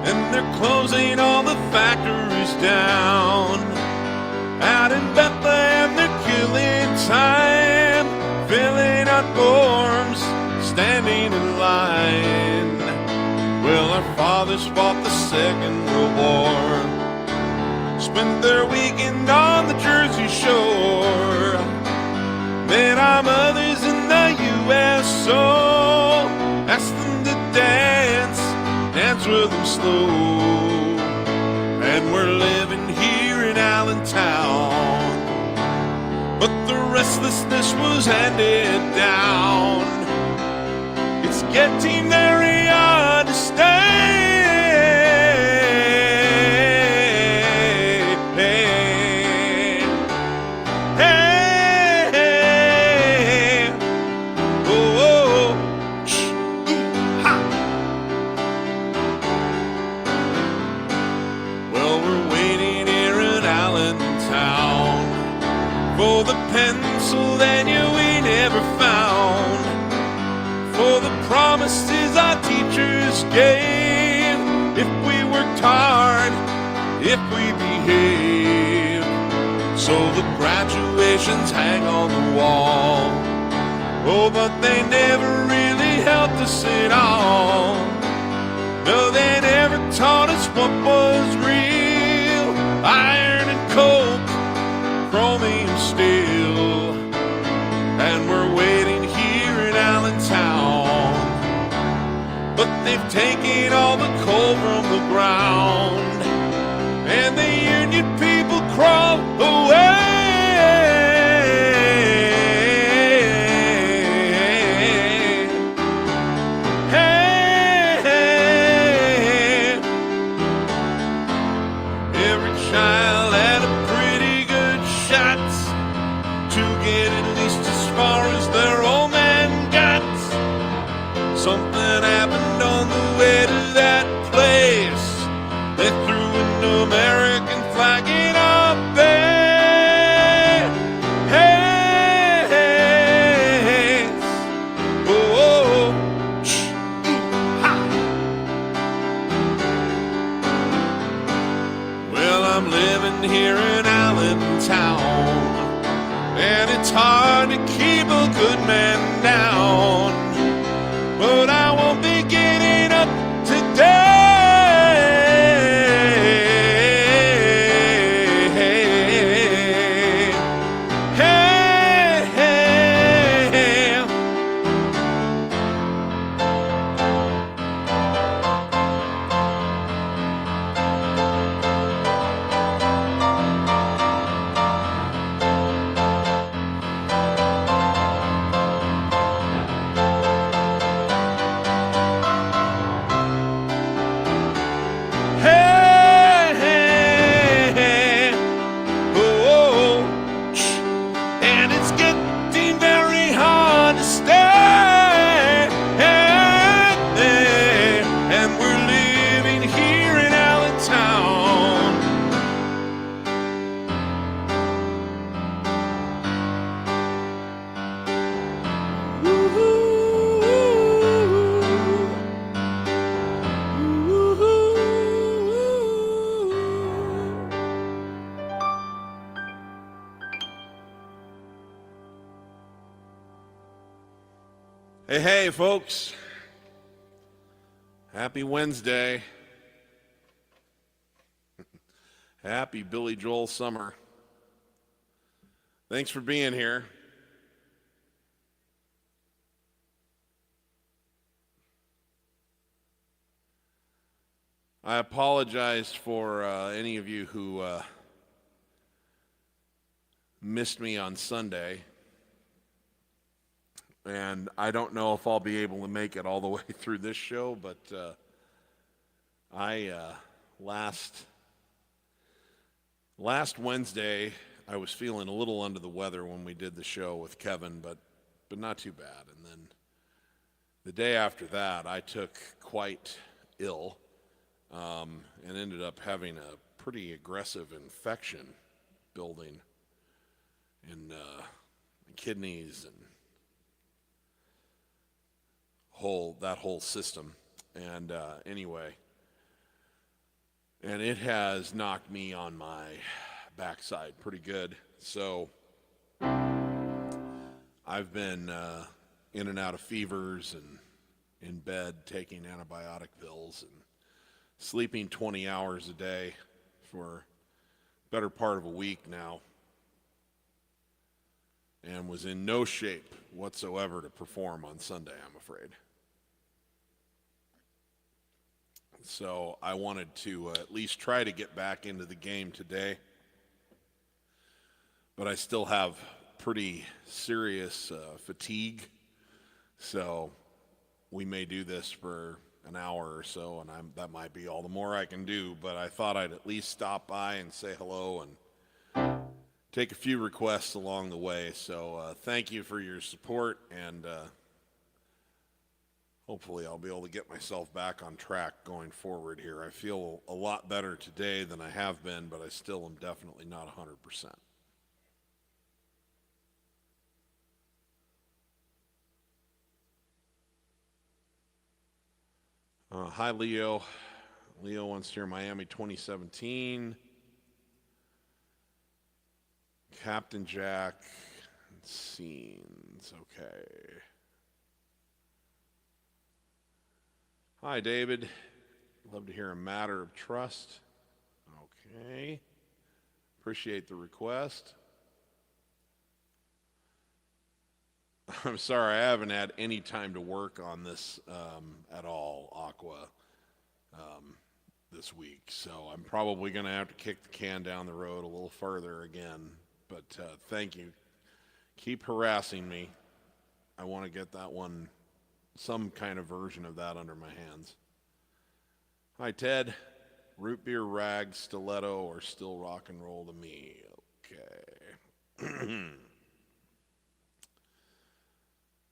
and they're closing all the factories down. Out in Bethlehem, they're killing time, filling out forms, standing in line. Well, our fathers fought the Second World War, spent their weekend on the Jersey Shore. Met our mothers in the USO, asked them to dance with them slow. And we're living here in Allentown, but the restlessness was handed down. It's getting very hard to stay. Pennsylvania we never found, for the promises our teachers gave. If we worked hard, if we behaved. So the graduations hang on the wall, oh, but they never really helped us at all. No, they never taught us what was real. Iron and coke, chromium steel. And we're waiting here in Allentown, but they've taken all the coal from the ground, and the union people crawl away. Hey, every child had a pretty good shot to get at least as far as their old man got. Something happened on the way to that place. They threw an American flag in our bay. Hey, hey, oh, oh, shh, ha. Well, I'm living here in Allentown, and it's hard to keep a good man down, but I won't be getting up today. Hey, hey. Hey, hey, folks. Happy Wednesday. Happy Billy Joel summer. Thanks for being here. I apologize for any of you who missed me on Sunday. And I don't know if I'll be able to make it all the way through this show, but last Wednesday I was feeling a little under the weather when we did the show with Kevin, but not too bad. And then the day after that I took quite ill and ended up having a pretty aggressive infection building in kidneys and that whole system. And anyway, and it has knocked me on my backside pretty good. So I've been in and out of fevers and in bed taking antibiotic pills and sleeping 20 hours a day for better part of a week now, and was in no shape whatsoever to perform on Sunday, I'm afraid. So I wanted to at least try to get back into the game today, but I still have pretty serious fatigue, so we may do this for an hour or so, and that might be all the more I can do, but I thought I'd at least stop by and say hello and take a few requests along the way. So thank you for your support, and hopefully I'll be able to get myself back on track going forward here. I feel a lot better today than I have been, but I still am definitely not 100%. Hi, Leo. Leo wants to hear Miami 2017. Captain Jack. Scenes. Okay. Hi, David. Love to hear A Matter of Trust. Okay. Appreciate the request. I'm sorry, I haven't had any time to work on this at all, Aqua, this week. So I'm probably going to have to kick the can down the road a little further again. But thank you. Keep harassing me. I want to get that one, some kind of version of that under my hands. Hi, Ted. Root beer, rag, stiletto, or still rock and roll to me? Okay.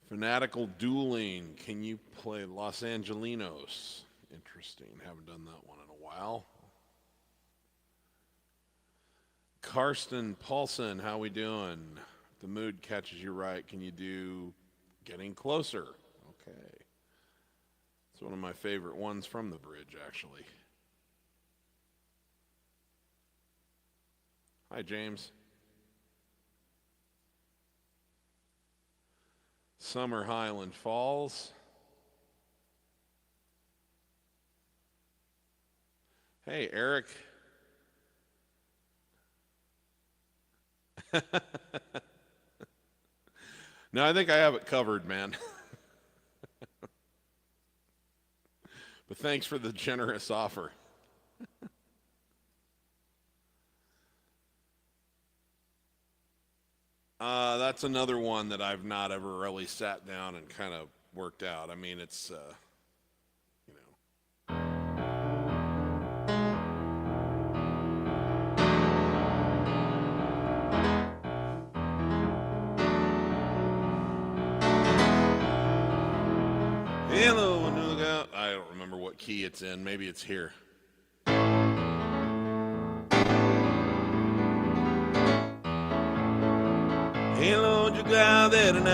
Fanatical Dueling, can you play Los Angelinos? Interesting, haven't done that one in a while. Karsten Paulson, how we doing? If the mood catches you right, can you do Getting Closer? Okay. It's one of my favorite ones from the bridge, actually. Hi, James. Summer Highland Falls. Hey, Eric. No, I think I have it covered, man. But thanks for the generous offer. That's another one that I've not ever really sat down and kind of worked out. I mean, it's, you know. Hello, look out. I don't remember what key it's in. Maybe it's here. Hello, you got that and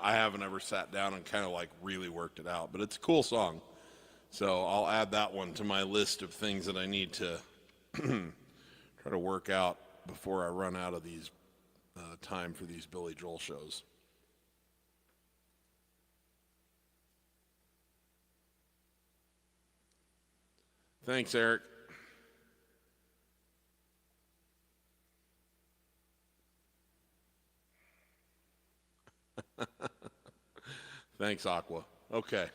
I haven't ever sat down and kind of like really worked it out, but it's a cool song. So I'll add that one to my list of things that I need to try to work out before I run out of these time for these Billy Joel shows. Thanks, Eric. Thanks, Aqua. Okay.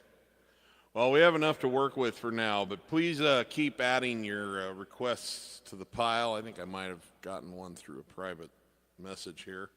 Well, we have enough to work with for now, but please keep adding your requests to the pile. I think I might have gotten one through a private message here.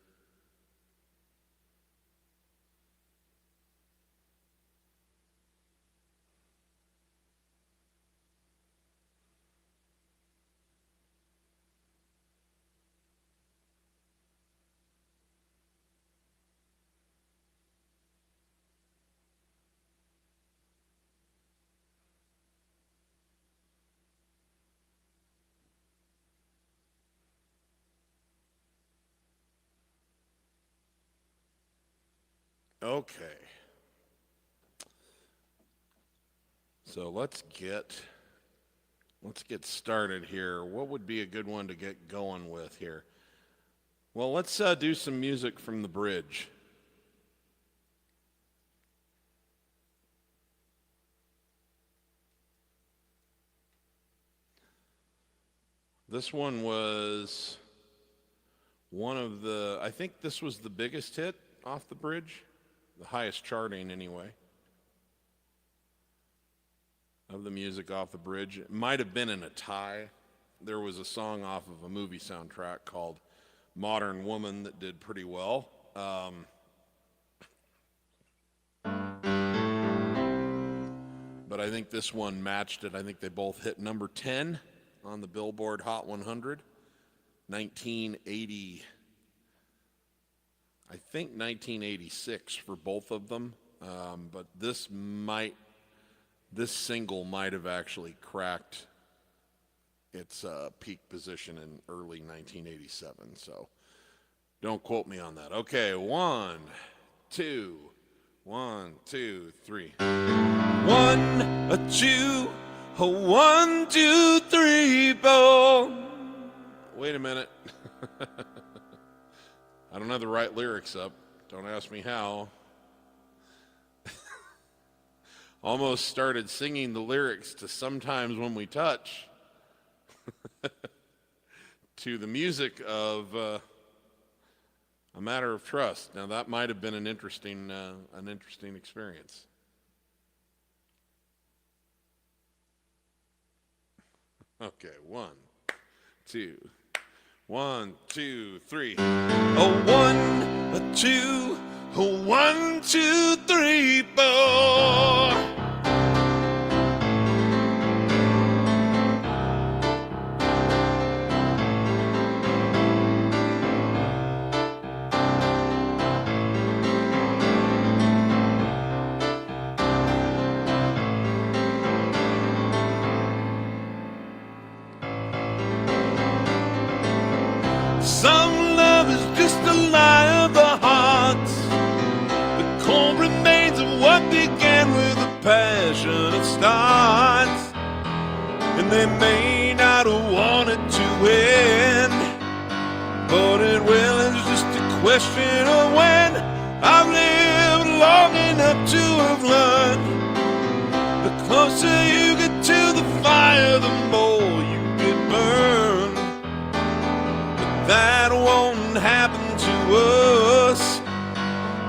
Okay. So let's get started here. What would be a good one to get going with here? Well, let's do some music from the bridge. This one was one of the, I think this was the biggest hit off the bridge, the highest charting anyway, of the music off the bridge. It might have been in a tie. There was a song off of a movie soundtrack called Modern Woman that did pretty well. But I think this one matched it. I think they both hit number 10 on the Billboard Hot 100. 1980, I think 1986 for both of them. But this single might have actually cracked its peak position in early 1987. So don't quote me on that. Okay, 1, 2, 1, 2, 3. 1, 2, 1, 2, 3, 4. Wait a minute. I don't have the right lyrics up. Don't ask me how. Almost started singing the lyrics to Sometimes When We Touch to the music of A Matter of Trust. Now that might have been an interesting experience. Okay, 1, 2, 1, 2, 3. 1, 2, 1, 2, 3, 4. Some love is just a lie of the heart, the cold remains of what began with a passionate start. And they may not have wanted to end, but it will. It's just a question of when. I've lived long enough to have learned, the closer you get to the fire, the more you get burned. That won't happen to us,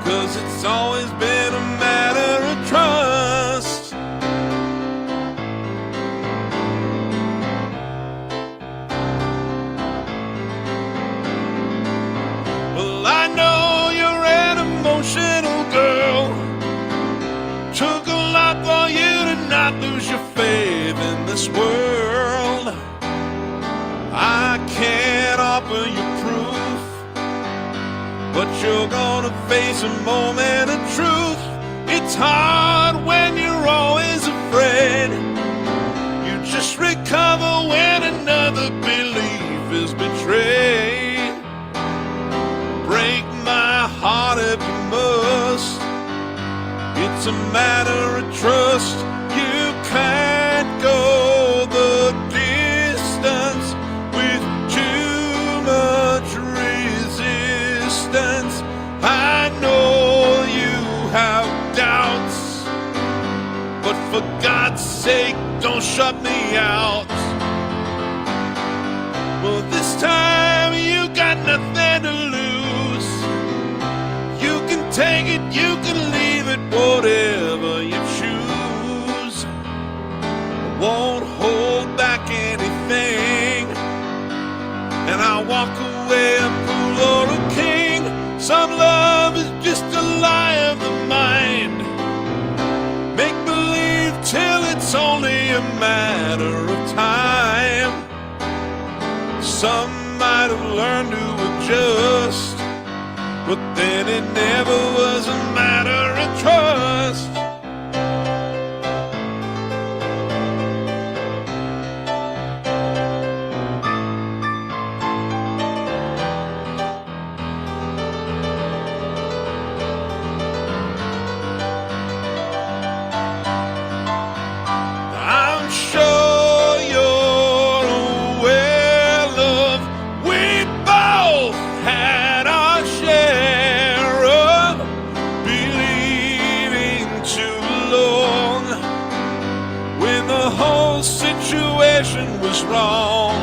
'cause it's always been a matter of trust. Well, I know you're an emotional girl. Took a lot for you to not lose your faith in this world. I can't offer you proof, but you're gonna face a moment of truth. It's hard when you're always afraid. You just recover when another belief is betrayed. Break my heart if you must. It's a matter of trust. You can't go the distance with too much resistance. I know you have doubts, but for God's sake, don't shut me out. Well, this time you got nothing to lose. You can take it, you can leave it, whatever you choose. I won't hold back anything, and I'll walk away a fool or a king. Some love is just a lie of the mind. Make believe till it's only a matter of time. Some might have learned to adjust, but then it never was a matter of trust. was wrong.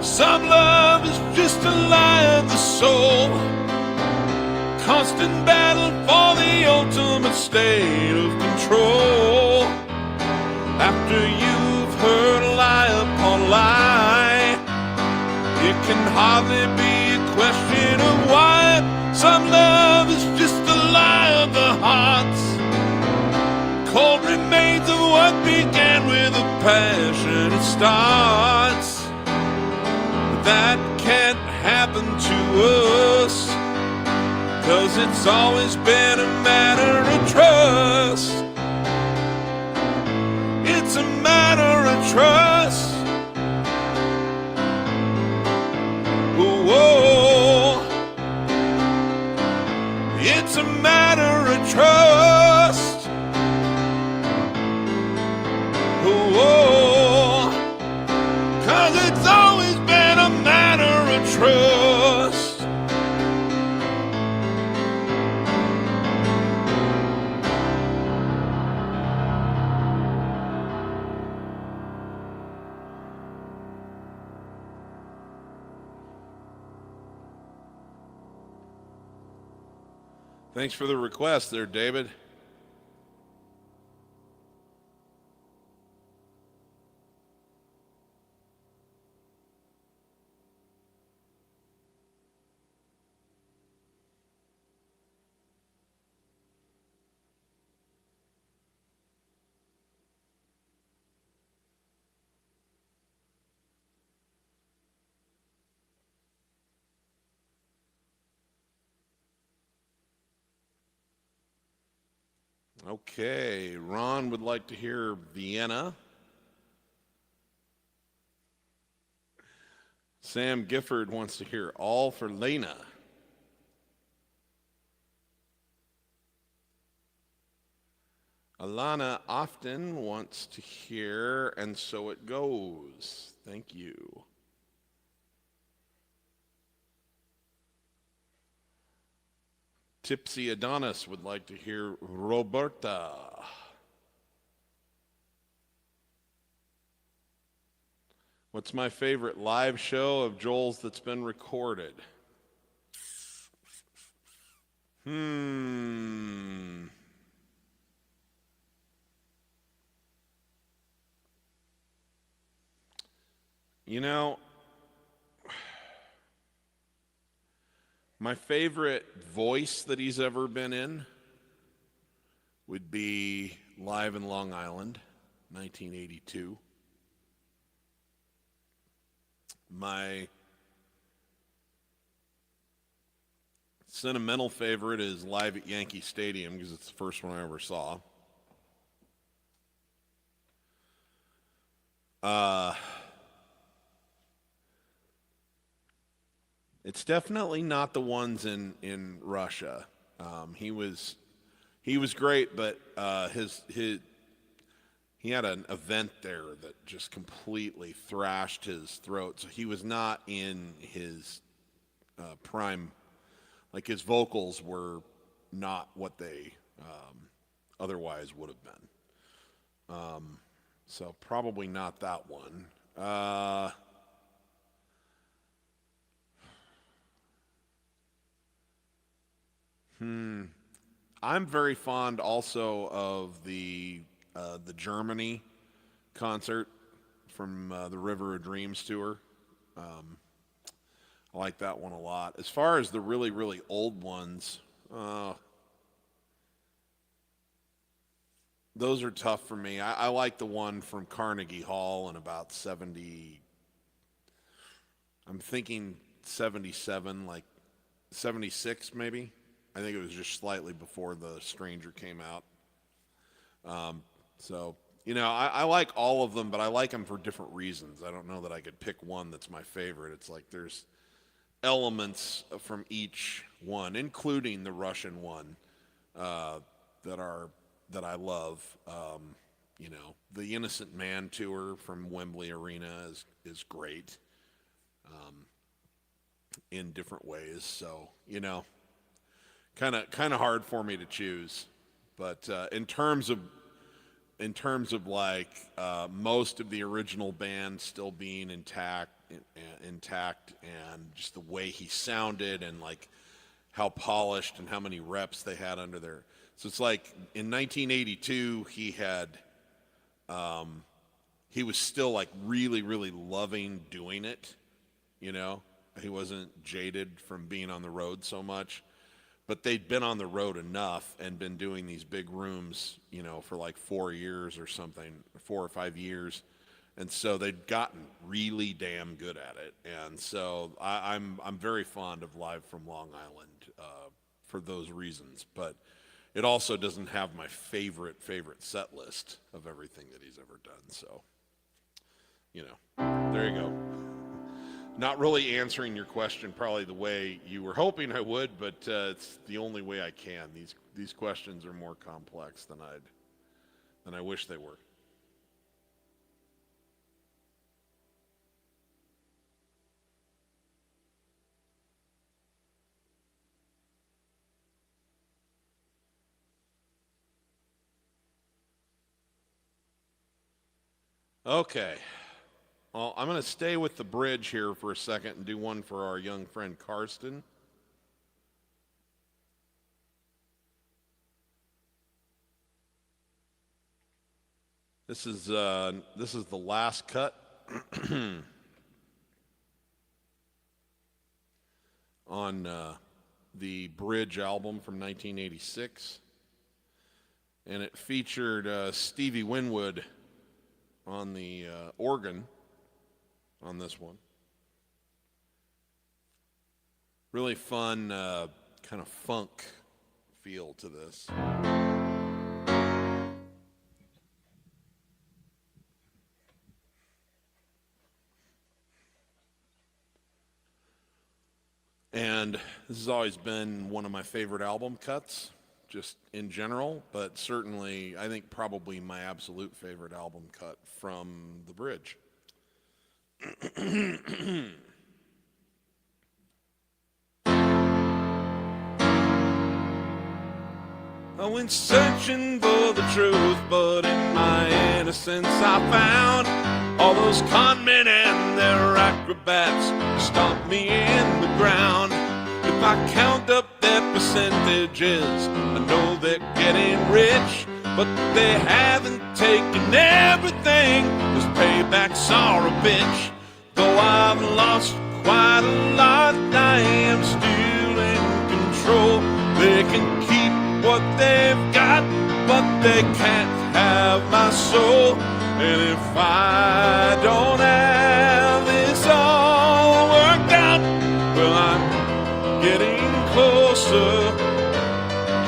Some love is just a lie of the soul, constant battle for the ultimate state of control. After you've heard lie upon lie, it can hardly be a question of why. Some love is just a lie of the hearts, cold remains of what began with a passion. It starts, but that can't happen to us, 'cause it's always been a matter of trust. It's a matter of trust. Whoa. It's a matter of trust. Whoa. 'Cause it's always been a matter of trust. Thanks for the request there, David. Okay, Ron would like to hear Vienna. Sam Gifford wants to hear All for Lena. Alana often wants to hear And So It Goes. Thank you. Tipsy Adonis would like to hear Roberta. What's my favorite live show of Joel's that's been recorded? You know, my favorite voice that he's ever been in would be Live in Long Island, 1982. My sentimental favorite is Live at Yankee Stadium, because it's the first one I ever saw. It's definitely not the ones in Russia. He was great, but he had an event there that just completely thrashed his throat. So he was not in his prime. Like, his vocals were not what they otherwise would have been. So probably not that one. I'm very fond also of the Germany concert from the River of Dreams tour. I like that one a lot. As far as the really, really old ones, those are tough for me. I like the one from Carnegie Hall in about 70, I'm thinking 77, like 76 maybe. I think it was just slightly before The Stranger came out. So, I like all of them, but I like them for different reasons. I don't know that I could pick one that's my favorite. It's like there's elements from each one, including the Russian one, that I love. The Innocent Man tour from Wembley Arena is great, in different ways. So, kind of hard for me to choose. But in terms of in terms of like most of the original band still being intact, and just the way he sounded, and like how polished and how many reps they had under there. So it's like in 1982 he was still like really, really loving doing it, you know. He wasn't jaded from being on the road so much, but they'd been on the road enough and been doing these big rooms, you know, for like 4 years or something, 4 or 5 years. And so they'd gotten really damn good at it. And so I'm very fond of Live from Long Island for those reasons. But it also doesn't have my favorite set list of everything that he's ever done. So, you know, there you go. Not really answering your question probably the way you were hoping I would, but it's the only way I can. These questions are more complex than I wish they were. Okay. Well, I'm going to stay with the bridge here for a second and do one for our young friend Karsten. This is the last cut on the Bridge album from 1986, and it featured Stevie Winwood on the organ on this one. Really fun kind of funk feel to this. And this has always been one of my favorite album cuts, just in general, but certainly I think probably my absolute favorite album cut from the Bridge. I went searching for the truth, but in my innocence I found all those con men and their acrobats stomp me in the ground. If I count up their percentages, I know they're getting rich, but they haven't taken everything, 'cause paybacks are a bitch. Though I've lost quite a lot, I am still in control. They can keep what they've got, but they can't have my soul. And if I don't have this all worked out, well, I'm getting closer,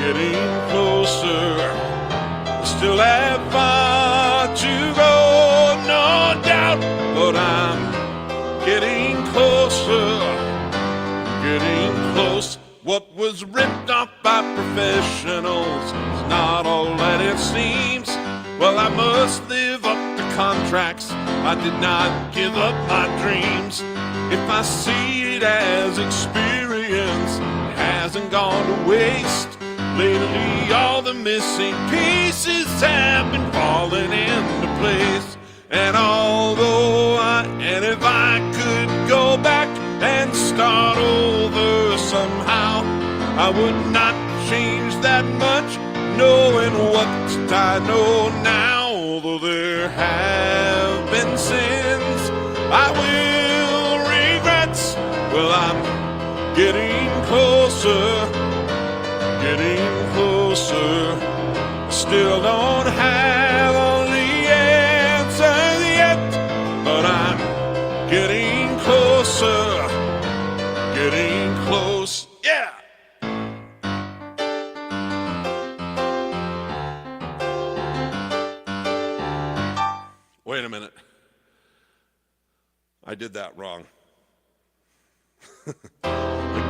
getting closer. Still have far to go, no doubt, but I'm getting closer, getting close. What was ripped off by professionals is not all that it seems. Well, I must live up to contracts. I did not give up my dreams. If I see it as experience, it hasn't gone to waste. Lately, all the missing pieces have been falling into place. And and if I could go back and start over somehow, I would not change that much, knowing what I know now. Although there have been sins I will regret, well, I'm getting closer, getting closer. Still don't have all the answers yet, but I'm getting closer, getting close, yeah. Wait a minute. I did that wrong.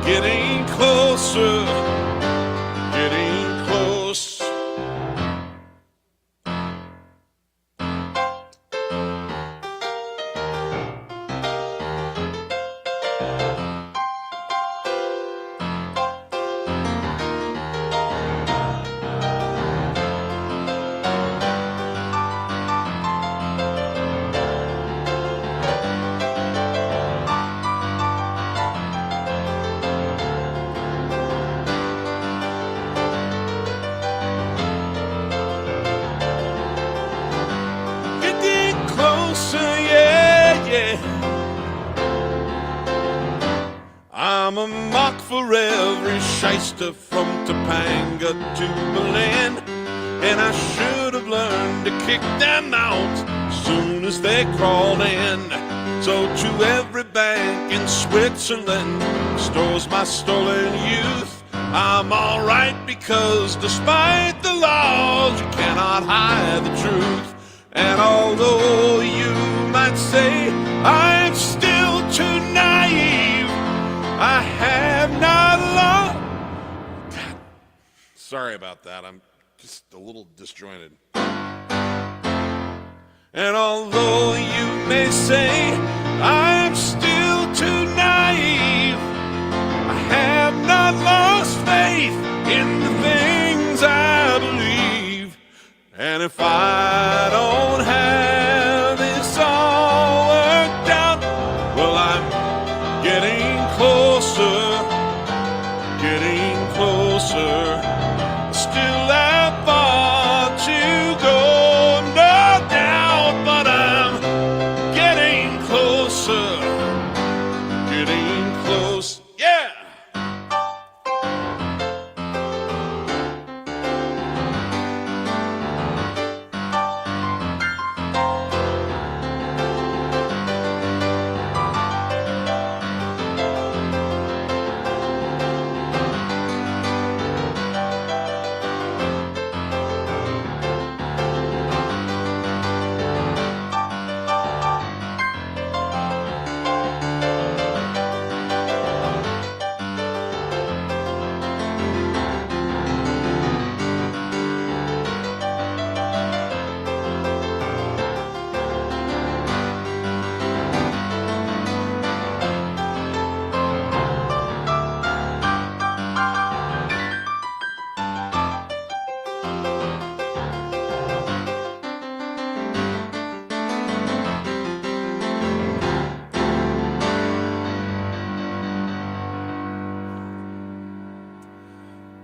Getting closer, getting close. I'm a mock for every shyster from Topanga to Berlin, and I should have learned to kick them out soon as they crawled in. So to every bank in Switzerland stores my stolen youth, I'm alright because despite the laws you cannot hide the truth. And although you might say I'm still too naive, I have not loved. God, sorry about that. I'm just a little disjointed. And although you may say I'm still too naive, I have not lost faith in the things I believe. And if I don't have this all worked out, well, I'm getting closer, getting closer. Still have far to go, no doubt, but I'm getting closer, getting close, yeah!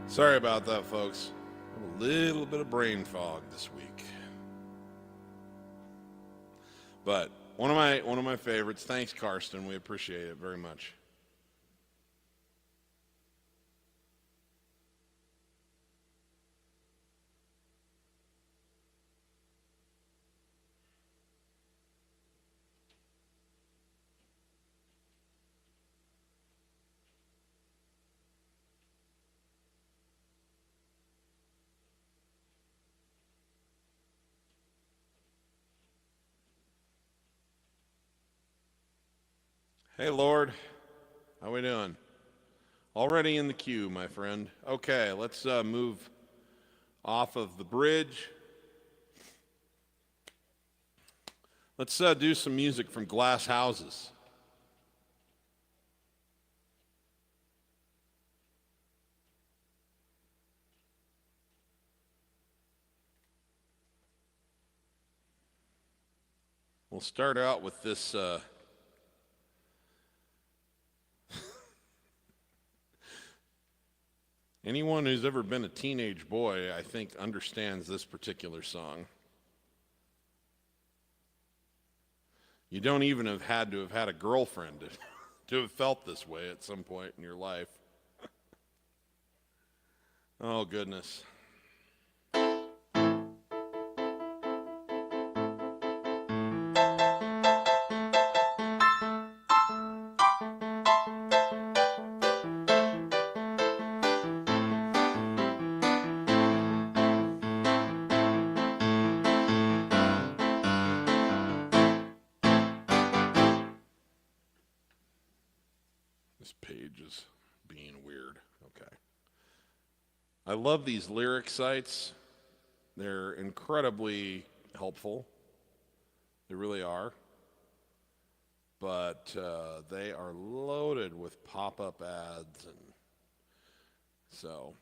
Sorry about that, folks. A little bit of brain fog this week. But one of my favorites. Thanks, Karsten. We appreciate it very much. Hey, Lord. How we doing? Already in the queue, my friend. Okay, let's move off of the bridge. Let's do some music from Glass Houses. We'll start out with this anyone who's ever been a teenage boy, I think, understands this particular song. You don't even have had a girlfriend to have felt this way at some point in your life. Oh, goodness. This page is being weird. Okay. I love these lyric sites. They're incredibly helpful. They really are. But they are loaded with pop-up ads, and so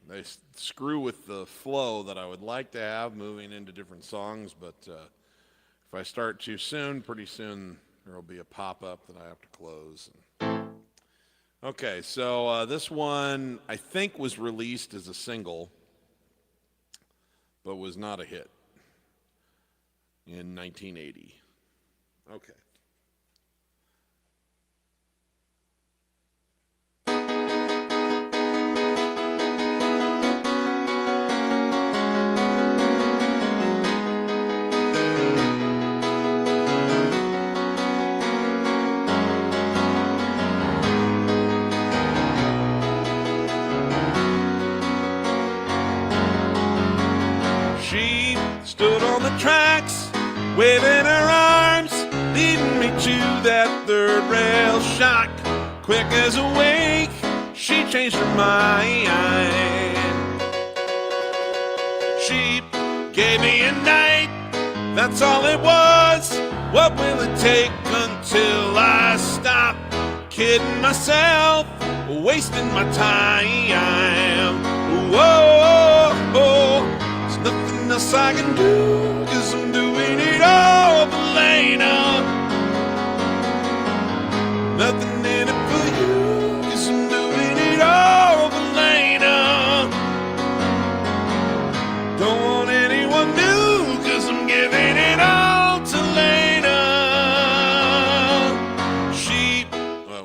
they screw with the flow that I would like to have moving into different songs. But if I start too soon, pretty soon there will be a pop-up that I have to close. Okay, so this one I think was released as a single, but was not a hit in 1980. Okay. the tracks, waving her arms, leading me to that third rail shock. Quick as a wink, she changed her mind. She gave me a night, that's all it was. What will it take until I stop kidding myself, wasting my time? Whoa, there's nothing else I can do, 'cause I'm doing it all for Lena. Nothing in it for you, 'cause I'm doing it all for Lena. Don't want anyone new, 'cause I'm giving it all to Lena.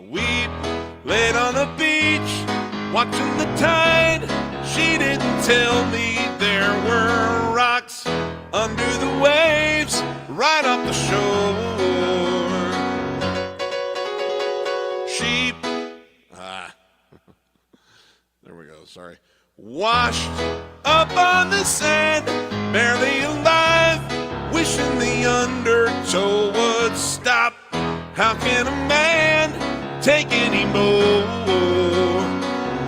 We laid on the beach, watching the tide. She didn't tell me there were rocks under the waves right off the shore. She, there we go, sorry. Washed up on the sand, barely alive, wishing the undertow would stop. How can a man take any more?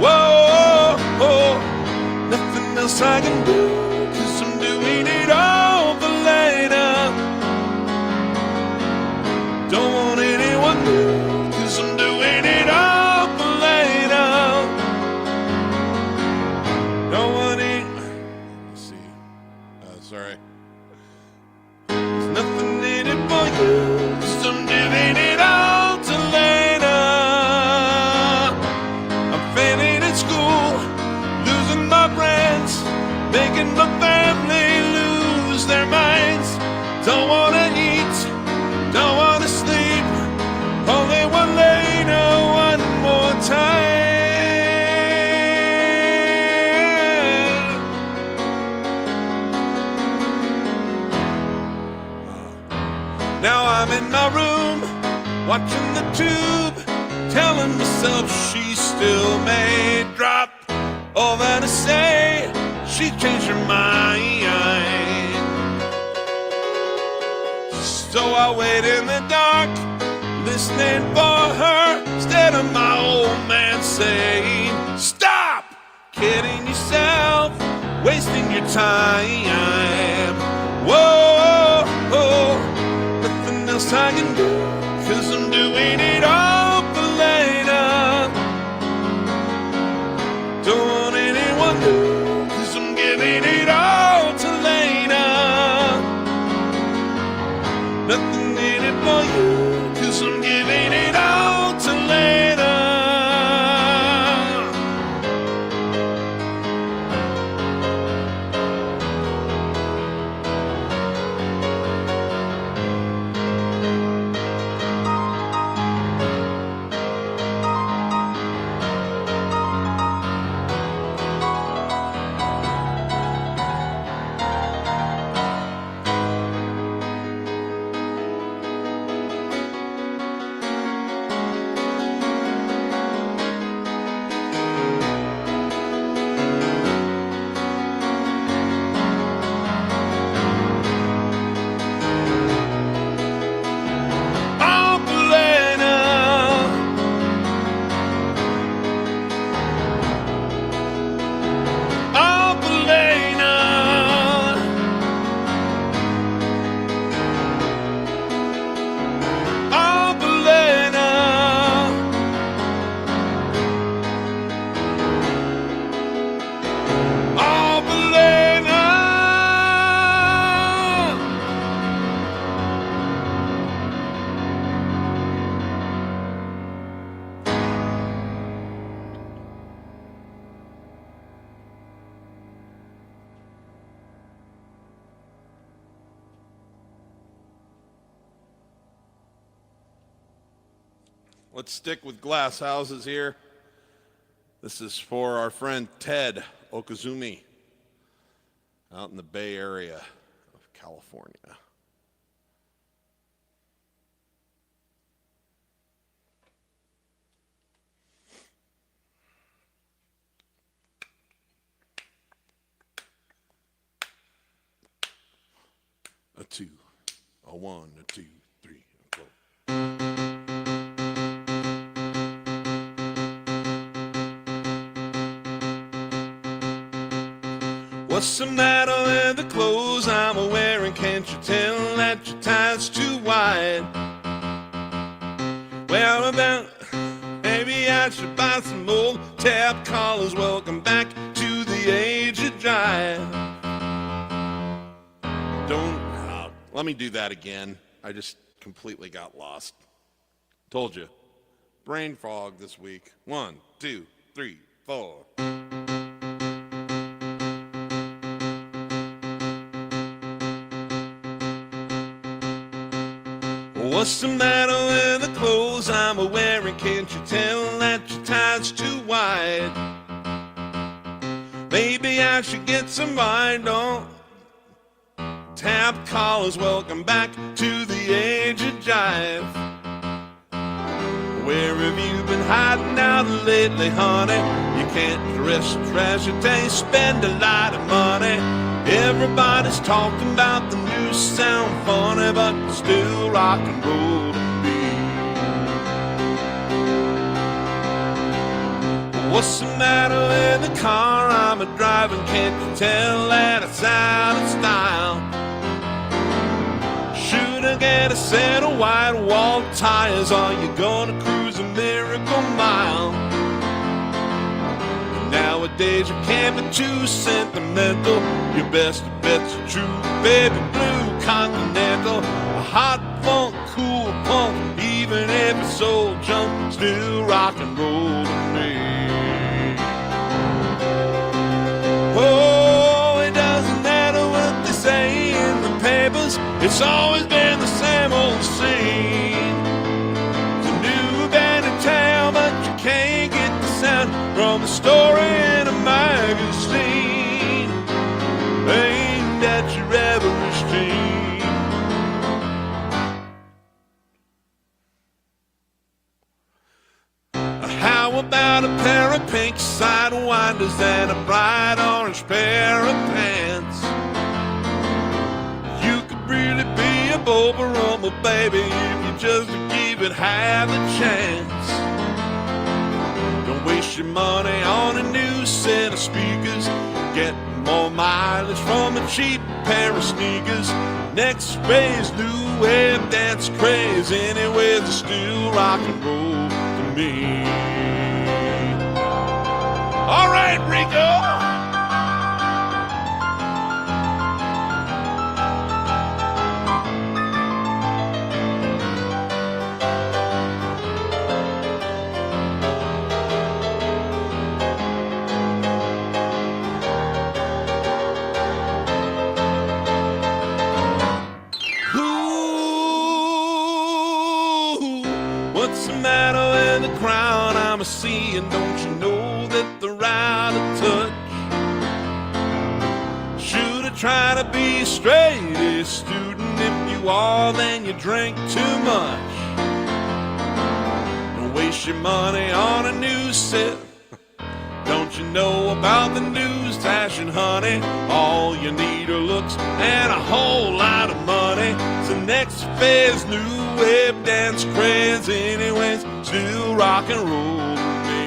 Whoa, nothing else I can do, 'cause I'm doing it all for Lena. Don't want anyone new, 'cause I'm doing it all for Lena. Don't want any, let's see, sorry. There's nothing in it for you, 'cause I'm giving it all to Lena. I'm failing at school, losing my friends, making my family lose their minds. Don't wanna eat, don't wanna sleep, only one Lena one more time. Now I'm in my room, watching the tube, telling myself she still may drop. All that to say, she changed her mind. So I wait in the dark, listening for her, instead of my old man saying, stop kidding yourself, wasting your time. Whoa, nothing else I can do, 'cause I'm doing it all for Lena. Don't want anyone new, 'cause I'm giving it all to Lena. Nothing in it for you, 'cause I'm giving it all to Lena. Let's stick with glass houses here. This is for our friend Ted Okazumi out in the Bay Area of California. two, a one, a two, three, a four. What's the matter with the clothes I'm wearing? Can't you tell that your tie's too wide? Well, about maybe I should buy some old tab collars. Welcome back to the age of jive. Let me do that again. I just completely got lost. Told you. Brain fog this week. 1, 2, 3, 4. What's the matter with the clothes I'm wearing? Can't you tell that your tie's too wide? Maybe I should get some wide on tab collars. Welcome back to the age of jive. Where have you been hiding out lately, honey? You can't dress treasure day, spend a lot of money. Everybody's talking about the new sound funny, but still rock and roll to me. What's the matter with the car I'm driving? Can't you tell that it's out of style? Should I get a set of white wall tires? Are you gonna cruise a miracle mile? Nowadays you can't be too sentimental. Your best bet's a true baby blue Continental. A hot funk, cool punk, even if it's old junk, still rock and roll to me. Oh, it doesn't matter what they say in the papers, it's always been the same old scene. It's a new band in town, but you can't get the sound from the story in a magazine aimed at your average teen. How about a pair of pink sidewinders and a bright orange pair of pants? You could really be a Boba Rumble, baby, if you just give it half a chance. Waste your money on a new set of speakers. Get more mileage from a cheap pair of sneakers. Next phase, new wave dance craze. Anyways, it's still rock and roll to me. All right, Rico. What's the matter with the crowd I'm seeing? Don't you know that they're out of touch? Should I try to be a straight student? If you are, then you drink too much. Don't waste your money on a new set. Don't you know about the news fashion, honey? All you need are looks and a whole lot of money. So next phase, new wave dance craze. Anyways, still rock and roll to me.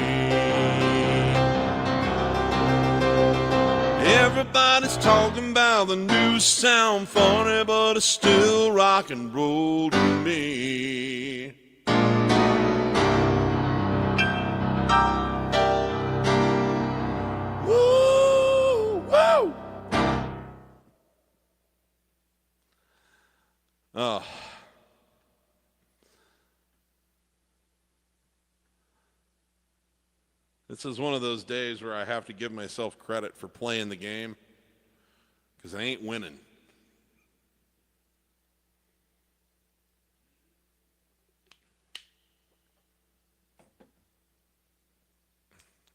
Everybody's talking about the new sound funny, but it's still rock and roll to me. Woo! Woo! Oh. This is one of those days where I have to give myself credit for playing the game, because I ain't winning.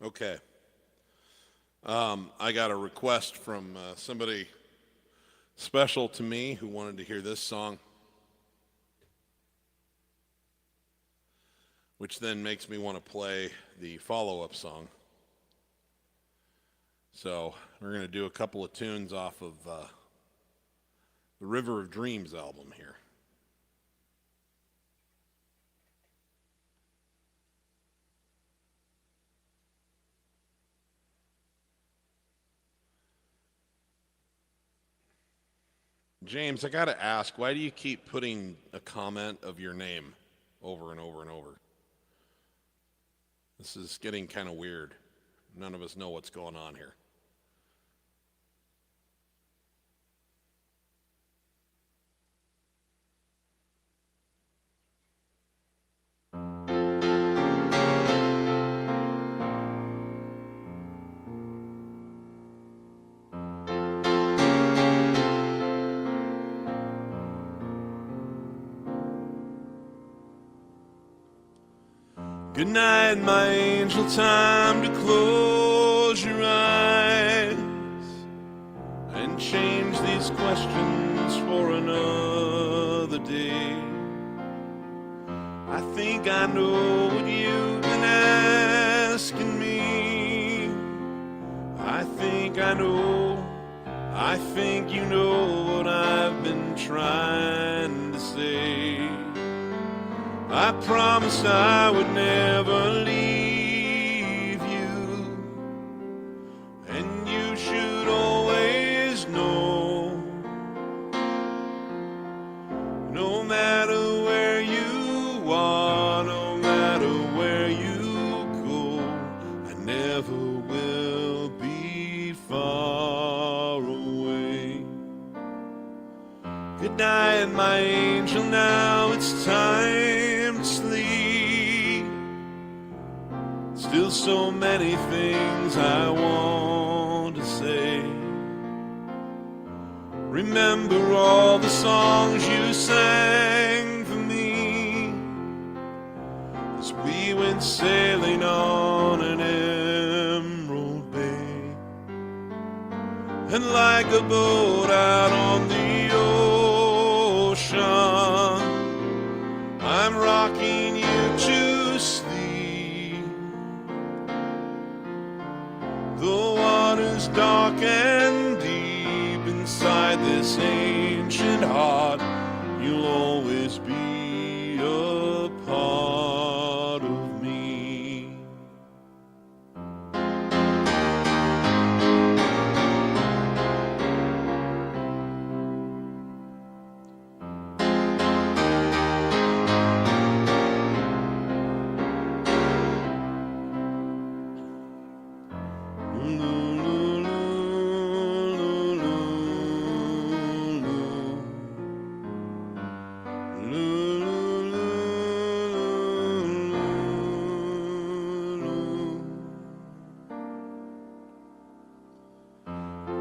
Okay. I got a request from somebody special to me who wanted to hear this song, which then makes me want to play the follow-up song. So we're going to do a couple of tunes off of the River of Dreams album here. James, I got to ask, why do you keep putting a comment of your name over and over and over? This is getting kind of weird. None of us know what's going on here. Good night, my angel, time to close your eyes and change these questions for another day. I think I know what you've been asking me. I think I know, I think you know what I've been trying to say. I promised I would never leave you, and you should always know, no matter where you are, no matter where you go, I never will be far away. Good night, my angel, now it's time sleep. Still so many things I want to say. Remember all the songs you sang for me as we went sailing on an emerald bay. And like a boat out on the ocean, I'm rocking you to sleep. The water's dark and deep inside this ancient heart. You'll always be a part of me.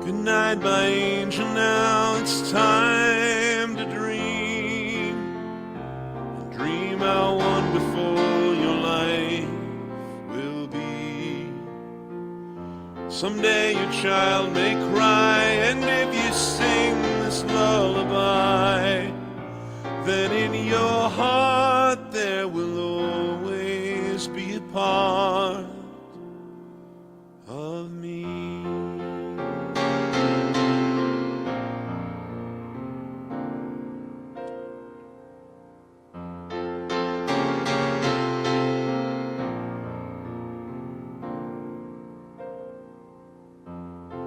Good night, my angel, now it's time to dream. Dream how wonderful your life will be. Someday your child may cry, and if you sing this lullaby, then in your heart there will always be a part of me.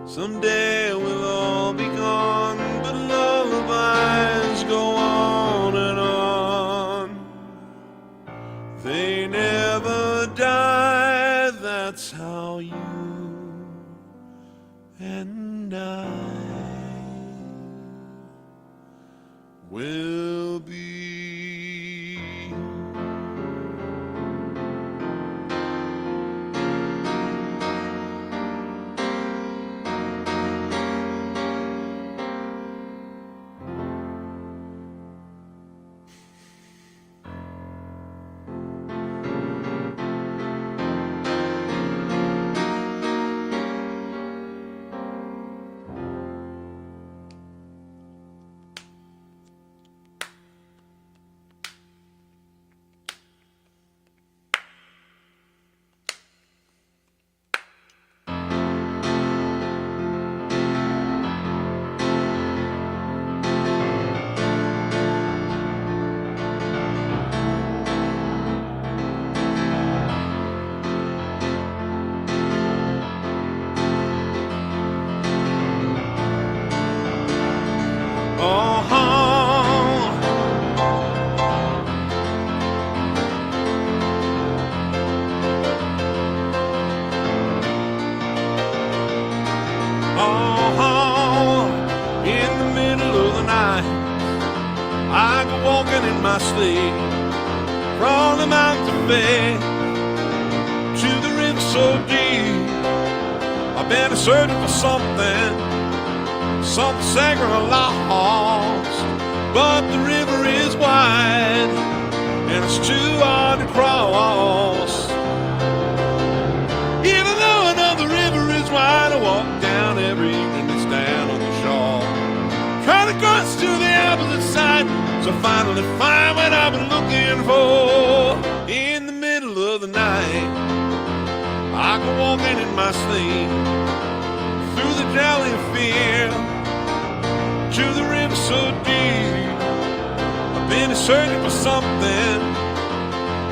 Someday we'll all be gone, but lullabies go on and on. They never die, that's how you and I will be. Oh, in the middle of the night, I go walking in my sleep from the mountain of faith to the river so deep. I've been searching for something sacred or lost, but the river is wide and it's too hard to cross. Even though another river is wide, I walk down every evening and stand on the shore, trying to cross to the opposite side, so finally find what I've been looking for. In the middle of the night, I go walking in my sleep through the valley of fear to the river so deep. I've been searching for something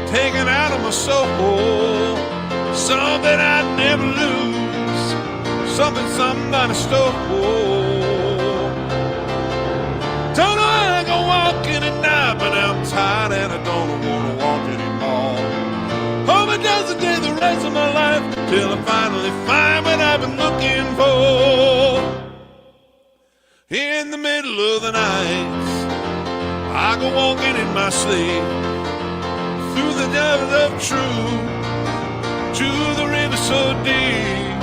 taken out of my soul, something I'd never lose, something somebody stole. Don't know how I go walking at night, but I'm tired and I don't want to walk anymore. Hope it doesn't take the rest of my life till I finally find what I've been looking for. In the middle of the night, I go walking in my sleep through the desert of truth to the river so deep.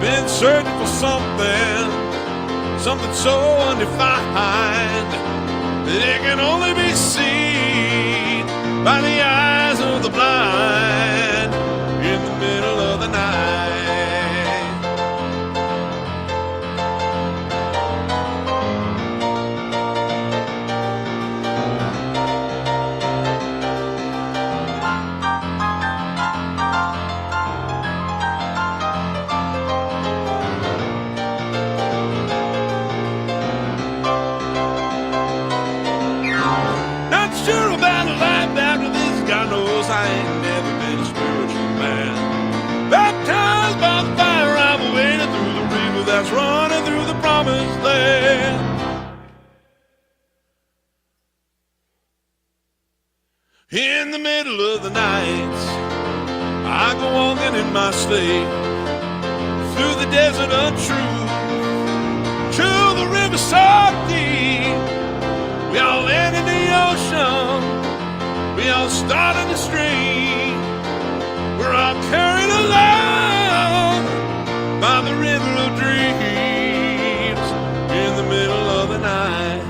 Been searching for something so undefined that it can only be seen by the eyes of the blind. In the middle of the night, I ain't never been a spiritual man. Baptized by the fire, I'm wading through the river that's running through the promised land. In the middle of the night, I go walking in my sleep through the desert of truth to the river so deep. We all land in the ocean, we all start in the stream. We're all carried along by the river of dreams. In the middle of the night,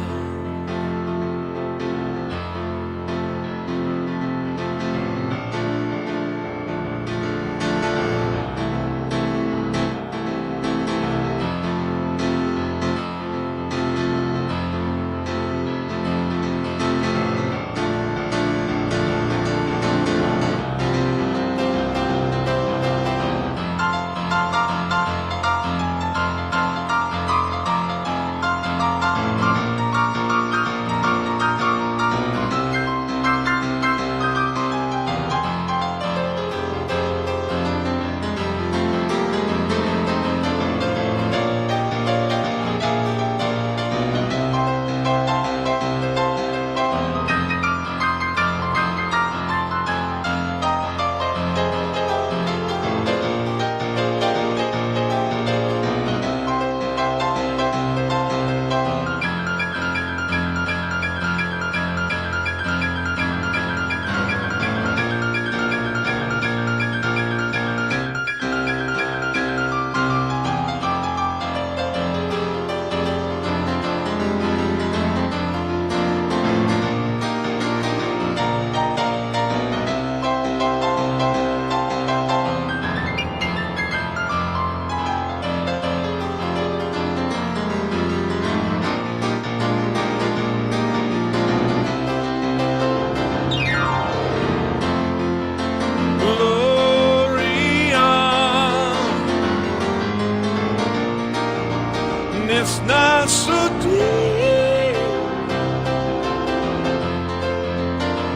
it's not so deep.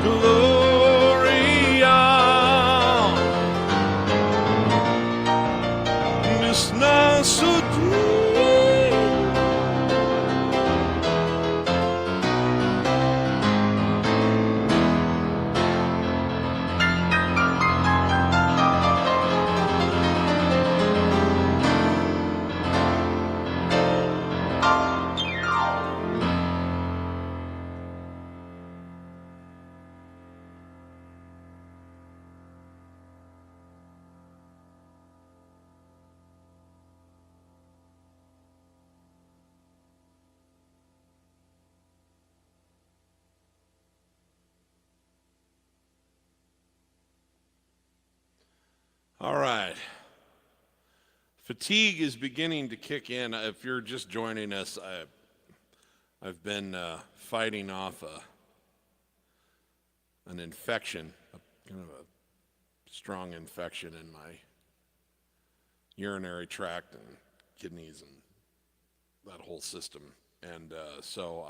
Gloria, it's not so deep. All right. Fatigue is beginning to kick in. If you're just joining us, I've been fighting off an infection, kind of a strong infection in my urinary tract and kidneys and that whole system. And so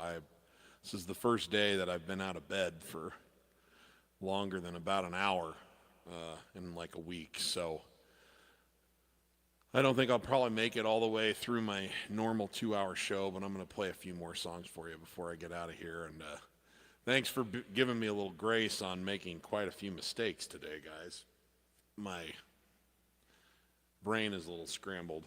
this is the first day that I've been out of bed for longer than about an hour in like a week. So I don't think I'll probably make it all the way through my normal 2-hour show, but I'm going to play a few more songs for you before I get out of here. And thanks for giving me a little grace on making quite a few mistakes today, guys. My brain is a little scrambled.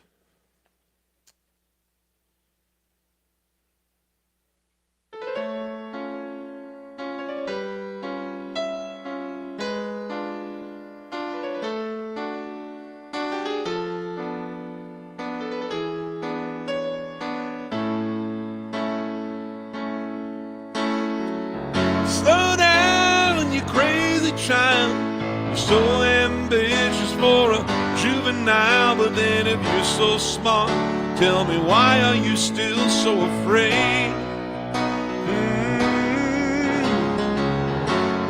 Slow down, you crazy child. You're so ambitious for a juvenile, but then if you're so smart, tell me, why are you still so afraid?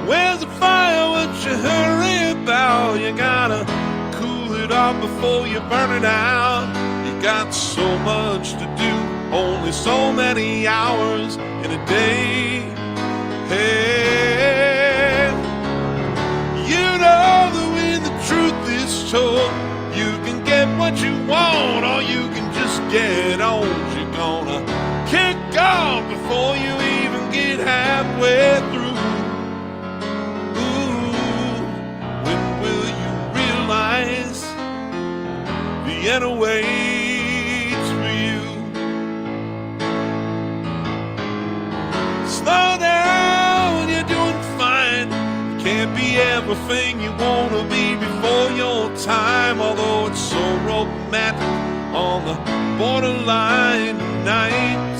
Where's the fire? What you hurry about? You gotta cool it off before you burn it out. You got so much to do, only so many hours in a day. Hey, you know that when the truth is told, you can get what you want, or you can just get old. You're gonna kick off before you even get halfway through. Ooh, when will you realize the end awaits for you? Slow down, you're doing fine. Can't be everything you want to be before your time, although it's so romantic on the borderline tonight.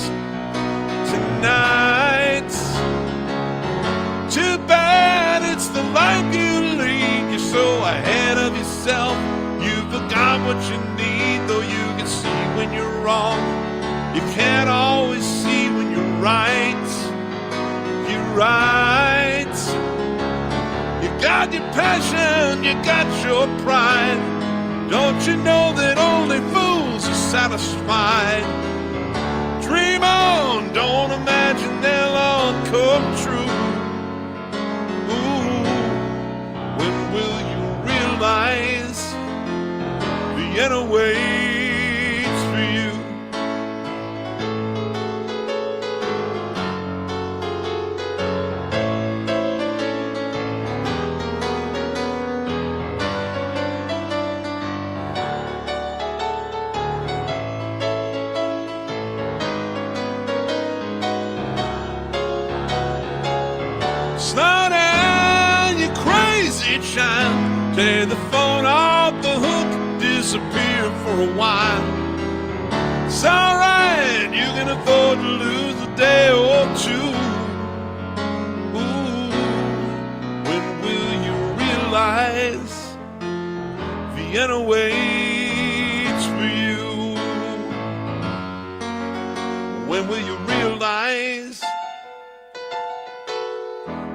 Too bad it's the life you lead. You're so ahead of yourself, you forgot what you need. Though you can see when you're wrong, you can't always see when you're right. You're right. You got your passion, you got your pride. Don't you know that only fools are satisfied? Dream on, don't imagine they'll all come true. Ooh, when will you realize the end awaits for you? Slow down, you crazy child. Take the phone off the hook, disappear for a while. It's alright, you can afford to lose a day or two. Ooh, when will you realize the end awaits for you? When will you realize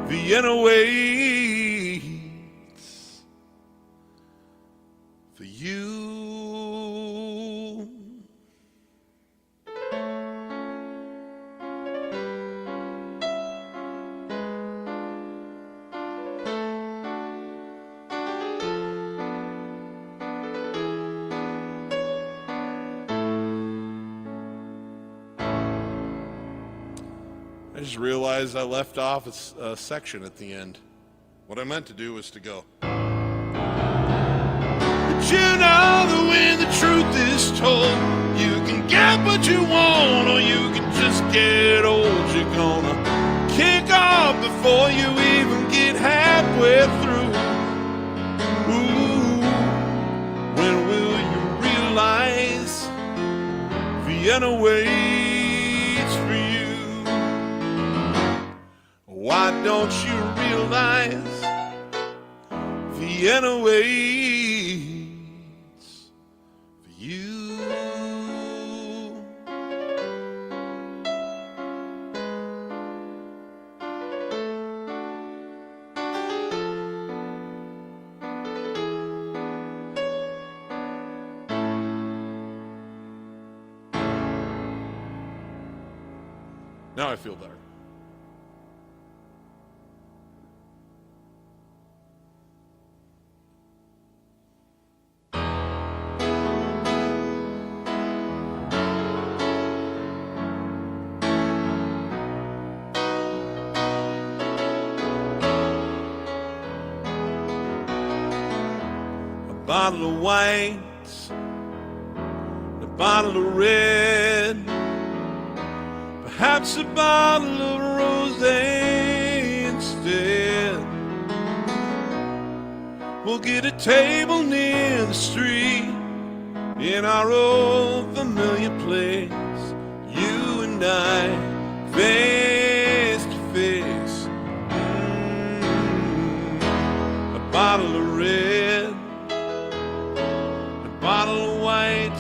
the end awaits for you? I just realized I left off a section at the end. What I meant to do was to go. But you know that when the truth is told, you can get what you want, or you can just get old. You're gonna kick off before you even get halfway through. Ooh, when will you realize the end awaits for you? Why don't you realize the end awaits Now I feel better. A bottle of white, a bottle of red, perhaps a bottle of rosé instead. We'll get a table near the street in our old familiar place, you and I, face to face. A bottle of red, a bottle of white.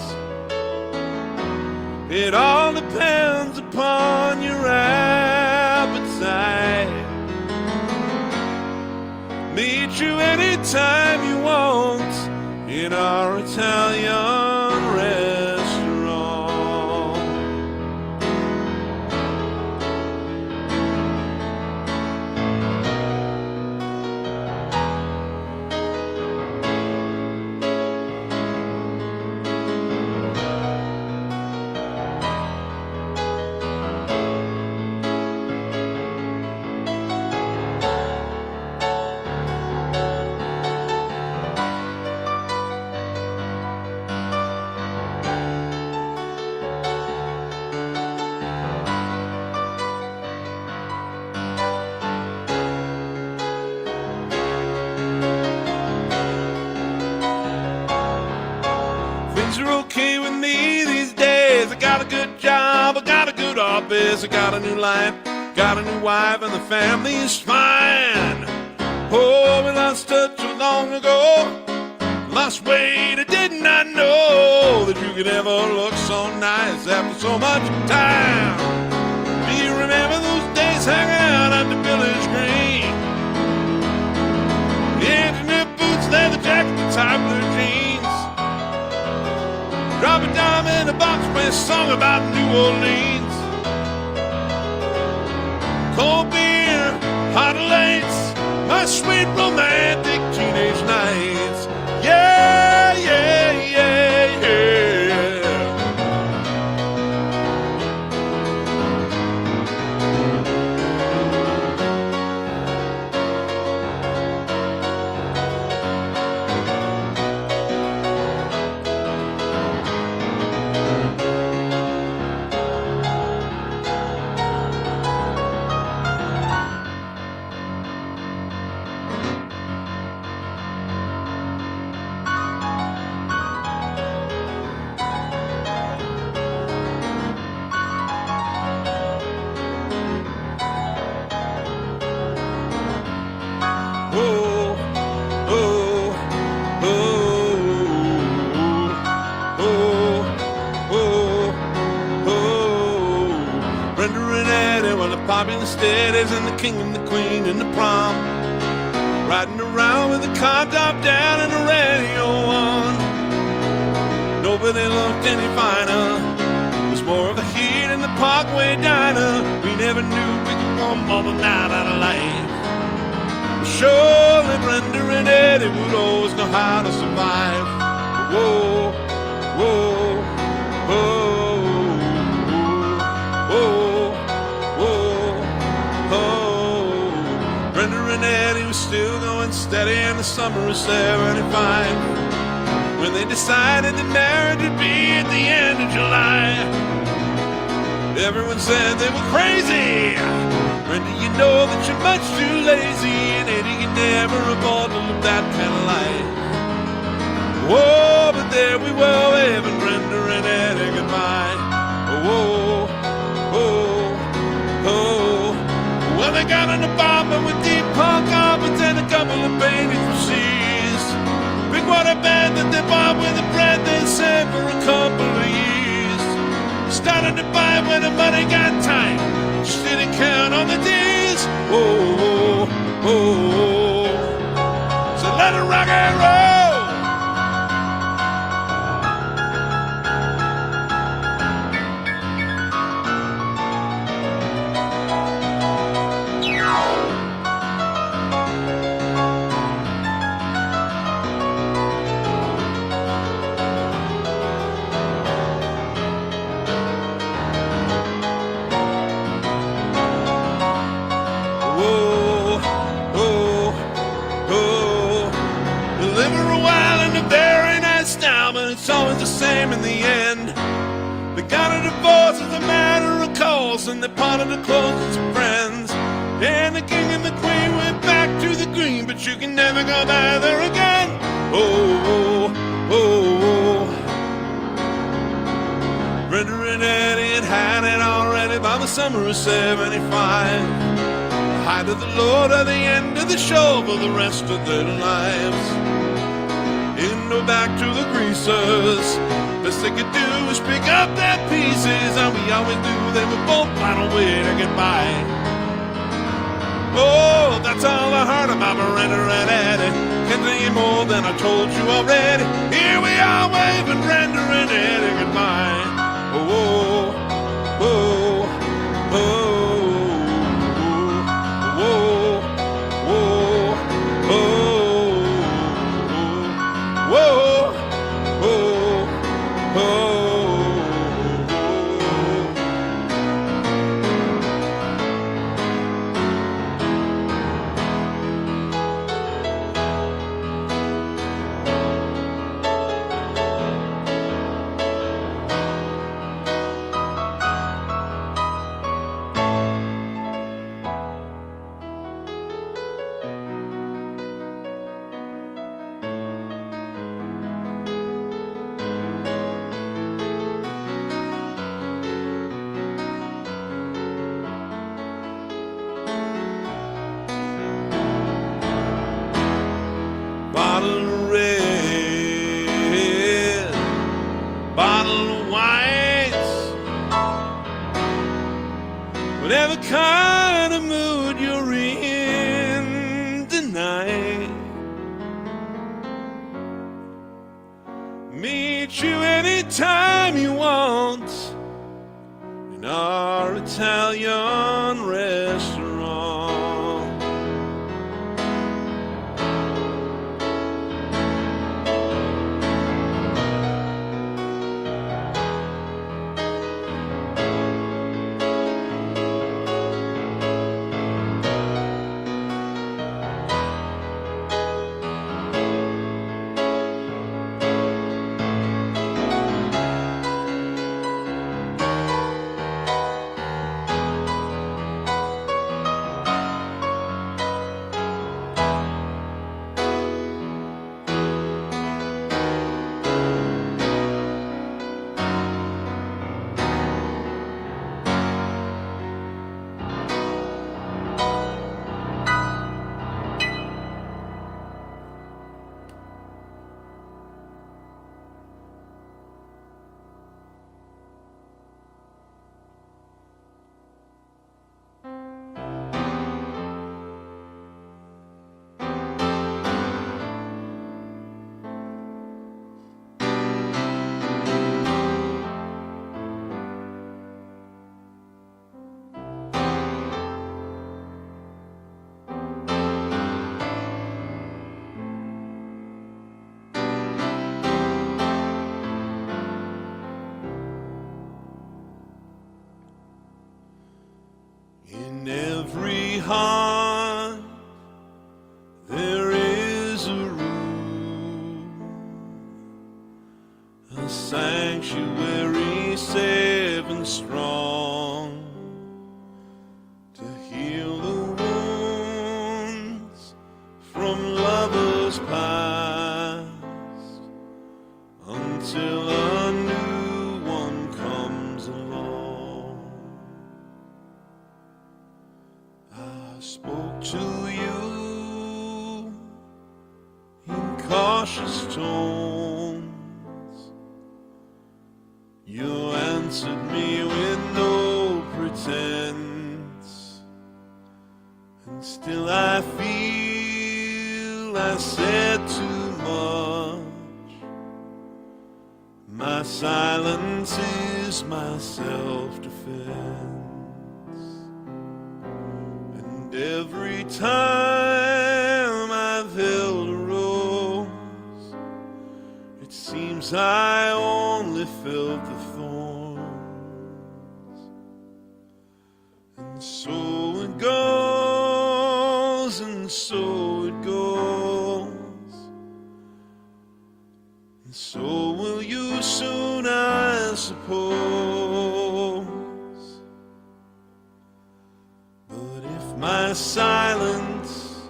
It all depends upon your appetite. Meet you anytime you want in our Italian restaurant. Things are okay with me these days. I got a good job, I got a good office, I got a new life, got a new wife, and the family is fine. Oh, we lost touch so long ago, lost weight, I did not know that you could ever look so nice after so much time. Do you remember those days hanging out at the village green? The engineer boots, leather jacket, the tie blue jeans. Drop a dime in a box, play a song about New Orleans. Cold beer, hot lights, my sweet romantic teenage nights. Yeah, yeah, yeah, yeah. Popular status and the king and the queen and the prom, riding around with a car top down and a radio on. Nobody looked any finer. There's more of the heat in the Parkway diner. We never knew we could want more than night out of life. Surely Brenda and Eddie would always know how to survive. Whoa, whoa, whoa. Eddie was still going steady in the summer of '75 when they decided that marriage would be at the end of July. Everyone said they were crazy. Brenda, you know that you're much too lazy, and Eddie, you never afford to live that kind of life. Whoa, but there we were waving Brenda and Eddie goodbye. Whoa, oh, oh. Well, they got an apartment with deep park carpets and a couple of babies for seas. Big water bed that they bought with the bread they saved for a couple of years. Started to buy when the money got tight, just didn't count on the D's. Oh, oh, oh. So let it rock and roll. They got a divorce as a matter of course, and they parted the closest of friends. And the king and the queen went back to the green, but you can never go back there again. Oh, oh, oh. Brenda and Eddie had it already by the summer of '75. The height of the Lord at the end of the show for the rest of their lives. In or back to the greasers, best they could do was pick up their pieces, and we always knew they would both find a way to get by. Oh, that's all I heard about Brenda and Eddie. Can't tell you more than I told you already. Here we are waving Brenda and Eddie goodbye. Oh, oh, oh, oh, oh, oh, oh, oh, oh, oh. Bottle of red, bottle of white, whatever kind of mood you're in tonight. Meet you anytime you want in our Italian restaurant. In every heart there is a room, a sanctuary safe and strong, to heal the wounds from lovers past, until a new one comes along. I spoke to you in cautious tones. You answered me with no pretense, and still I feel I said too much. My silence is my self-defense. Every time I've held a rose, it seems I only felt the thorns. And so it goes, and so it goes, and so will you soon, I suppose. my silence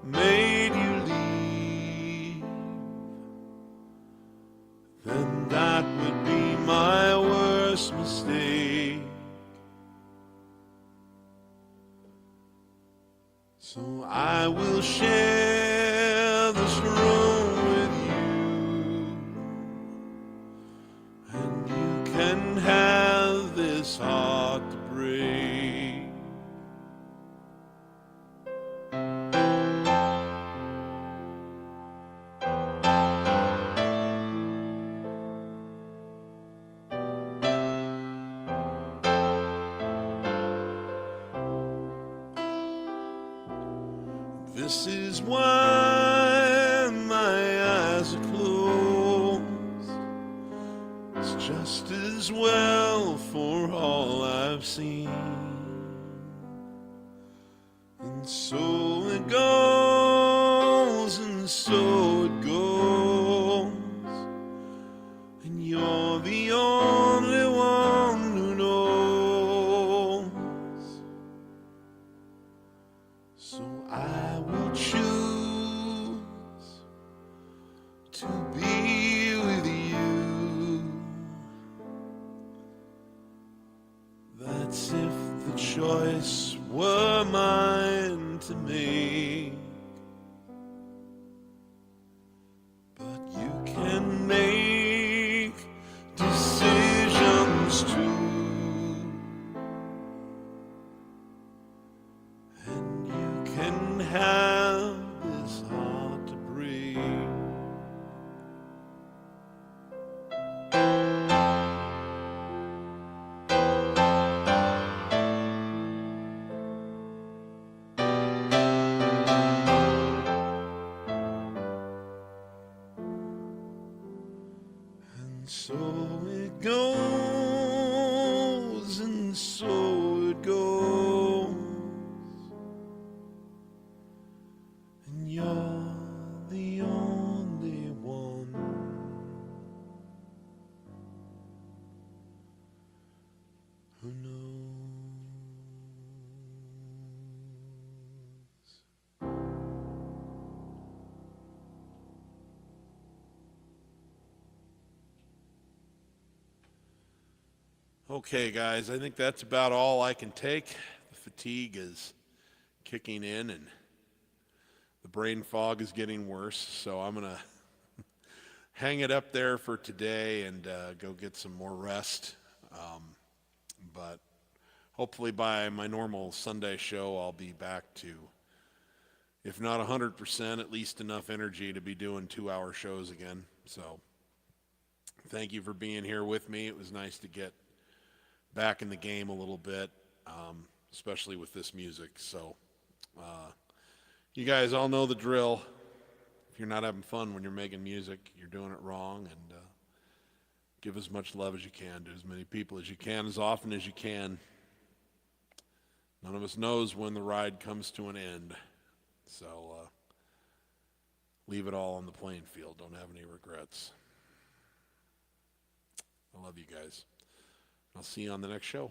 made you leave, then that would be my worst mistake. So I will share this room with you, and you can have this heart to break. This is why my eyes are closed. It's just as well for all I've seen. And so it goes, and so it goes. And you're the only one who knows. So I will choose to be with you. That's if the choice were mine to make. But you can make decisions too. And you can have this heart to break. And so it goes, and so it goes. And you're the only one who knows. Okay, guys, I think that's about all I can take. The fatigue is kicking in and the brain fog is getting worse, so I'm going to hang it up there for today and go get some more rest. But hopefully by my normal Sunday show, I'll be back to, if not 100%, at least enough energy to be doing 2-hour shows again. So thank you for being here with me. It was nice to get back in the game a little bit, especially with this music. So you guys all know the drill. If you're not having fun when you're making music, you're doing it wrong. And give as much love as you can to as many people as you can, as often as you can. None of us knows when the ride comes to an end. So leave it all on the playing field. Don't have any regrets. I love you guys. I'll see you on the next show.